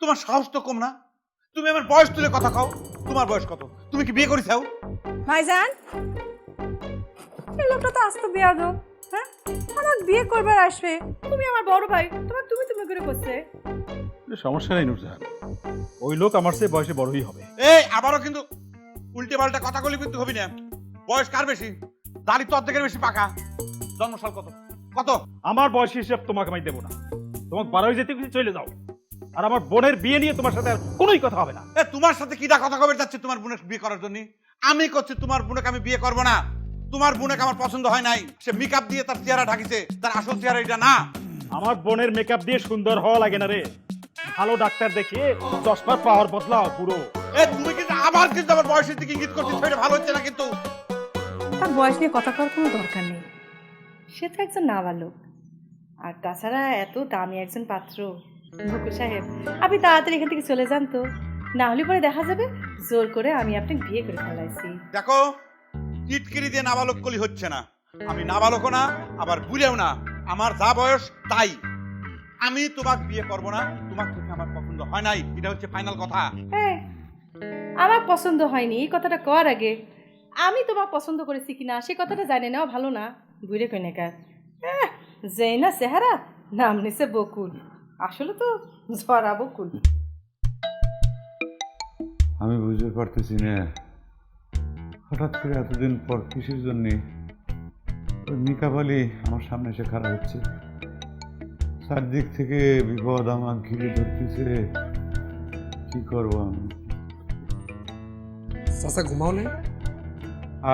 তোমার সাহস তো কম না? তুমি আমার বয়স তুলে কথা কও। তোমার বয়স কত? তুমি কি বিয়ে করেছাও? ভাইজান, এই লোকটা তো আস্ত বেয়াদব। হ্যাঁ, আমার বিয়ে করবার আসবে, তুমি আমার বড় ভাই, তোমার তুমি তুমি করে করছে। সমস্যা নেই নুরজাহান, ওই লোক আমার চেয়ে বয়সে বড়ই হবে। এই আবারও কিন্তু উল্টে পাল্টা কথা বলি কিন্তু হবি না। বয়স কার বেশি? দাড়ি তো অর্ধেকের বেশি পাকা। জন্মসাল কত? কত? আমার বয়স হিসেব তোমাকে আমি দেবো না। তোমাকে বারোই যেতে কিছু চলে যাও। আর আমার বোনের বিয়ে নিয়ে তোমার সাথে আর কোনোই কথা হবে না। তোমার সাথে কিটা কথা কবে যাচ্ছে তোমার বোনের বিয়ে করার জন্য? আমি করছি তোমার বোনকে আমি বিয়ে করব না। তোমার বোনকে আমার পছন্দ হয় নাই। সে মেকআপ দিয়ে তার চেহারা ঢাকিছে, তার আসল চেহারা এটা না। আমার বোনের মেকআপ দিয়ে সুন্দর হওয়া লাগে না রে। ভালো ডাক্তার দেখিয়ে চশমার পাওয়ার বদলাও পুরো। তুমি কিন্তু আবার কিন্তু আমার বয়সের দিকে ইঙ্গিত করছিস, সেটা ভালো হচ্ছে না কিন্তু। তার বয়স নিয়ে কথা করার কোনো দরকার নেই, সে তো একজন নাবালক। আর তাছাড়া এত দামি একজন পাত্র। বকু সাহেব, আপনি তাড়াতাড়ি এখান থেকে চলে যান তো, না হলে পরে দেখা যাবে জোর করে আমি আপনাকে বিয়ে করে ফেলাইছি। দেখো, টিটকিরি দিয়ে নাবালক কলি হচ্ছে না। আমি নাবালকও না, আবার বুড়েও না। আমার যা বয়স তাই। আমি তোমাকে বিয়ে করব না। তোমার থেকে আমার পছন্দ হয় নাই, এটা হচ্ছে ফাইনাল কথা। হ্যাঁ, আমার পছন্দ হয়নি এই কথাটা কর আগে আমি তোমার পছন্দ করেছি কিনা সে কথাটা জানে নেওয়া ভালো না। বুড়ে কইনেকার যেই না চেহারা, নাম নিছে বকুল, আসলে তো ঝরা বকুল। আমি বুঝতে পারতেছি না হঠাৎ করে এতদিন পর কিসের জন্য ওই মেকআপ আলী আমার সামনে এসে খারাপ হচ্ছে। চারদিক থেকে বিপদ আমার ঘিরে ধরতেছে, কি করবো আমি? চাচা ঘুমাও নেই?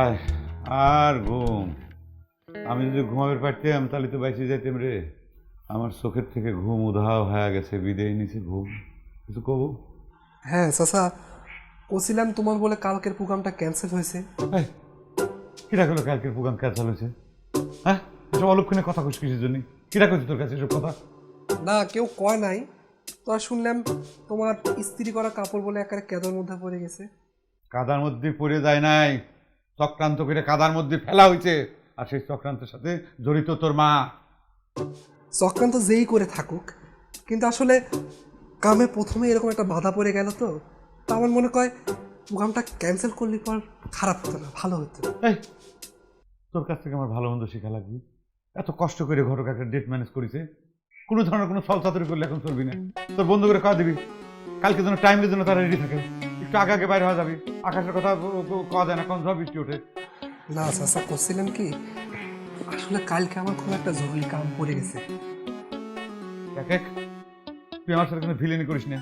আয় আর ঘুম, আমি যদি ঘুমাবে পারতাম তাহলে তো বাইসে যাইতাম রে। আমার চোখের থেকে ঘুম উধাও হয়ে গেছে, বিদায় নিছে ঘুম। কিছু কব? হ্যাঁ চাচা, বলছিলাম তোমার বলে কালকের প্রোগ্রামটা ক্যান্সেল হয়েছে। কিরা করলো কালকের প্রোগ্রাম ক্যান্সেল হয়েছে? হ্যাঁ, এসব অলক্ষণে কথা কইস কিসের জন্য? কিরা করছে তোর কাছে এসব কথা? না কেউ কয় নাই, তো আর শুনলাম তোমার ইস্ত্রি করা কাপড় বলে একেবারে কেদার মধ্যে পড়ে গেছে। কাদার মধ্যে পড়ে যায় নাই, চক্রান্ত করে কাদার মধ্যে ফেলা হয়েছে। আর সেই চক্রান্তের সাথে জড়িত তোর মা। চক্রান্ত যেই করে থাকুক, কিন্তু আসলে কামে প্রথমে এরকম একটা বাধা পড়ে গেল, তো তা আমার মনে হয় প্রোগ্রামটা ক্যান্সেল করলে পর খারাপ হতো না, ভালো হতো। এই তোর কাছ থেকে আমার ভালো মন্দ শেখা লাগবে। এত কষ্ট করে ঘটক একটা ডেট ম্যানেজ করেছে, কোনো ধরনের কোনো ছলচাতুরি করলে এখন চলবি না। তোর বন্ধু করে কয়া দিবি কালকে যেন টাইমের জন্য তারা রেডি থাকে, একটু আগে আগে বাইরে হওয়া যাবে। আকাশের কথা কওয়া যায় না, কোন ঝড় বৃষ্টি ওঠে। না চাচা, করছিলাম কি, আসলে কালকে আমার খুব একটা জরুরি কাম পড়ে গেছে। এক এক তুই আমার সাথে কোনো ভিলেনি করিস না।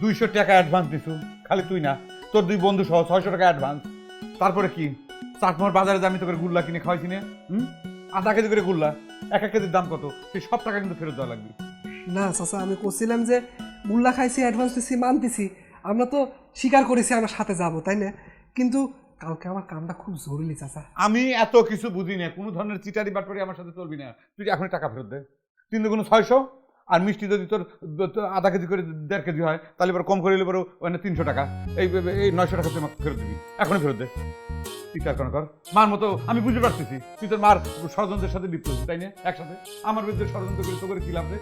200 টাকা অ্যাডভান্স দিছু, খালি তুই না, তোর দুই বন্ধু সহ 600 টাকা অ্যাডভান্স। তারপরে কি চাটমোহর বাজারে আমি তোকে গুল্লা কিনে খাওয়াইছি না? আধা কেজি করে গুল্লা, এক এক কেজির দাম কত? সেই সব টাকা কিন্তু ফেরত দেওয়া লাগবে। না চাচা, আমি করছিলাম যে মুল্লা খাইছি, অ্যাডভান্স দিছি, মানতেছি, আমরা তো স্বীকার করেছি আমরা সাথে যাব, তাই না? কিন্তু কালকে আমার কামটা খুব জরুরি চাচা। আমি এত কিছু বুঝি না, কোনো ধরনের চিটারি বাটপারি আমার সাথে চলবি না। তুই এখনই টাকা ফেরত দে। 3 দুগুণ 600, আর মিষ্টি যদি তোর আধা কেজি করে 1.5 কেজি হয়, তাহলে এবার কম করে নিলে পরে 300 টাকা। এই 900 টাকা তুই আমাকে ফেরত দিবি, এখনই ফেরত দে। স্বীকার কর, মার মতো আমি বুঝতে পারতেছি তুই তোর মার ষড়যন্ত্রের সাথে লিপ্ত হচ্ছিস, তাই না? একসাথে আমার বিরুদ্ধে ষড়যন্ত্র করে তো করে কি লাভ রে?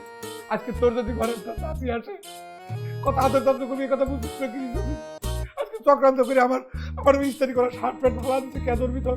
আজকে তোর যদি ঘরে চাকরি আসে, কথা হাতে তন্ত্র করবি, কথা বুঝতে কি আজকে চক্রান্ত করে আমার ইস্তারি করা শার্ট প্যান্ট ভালো দিচ্ছে কেদর ভিতর।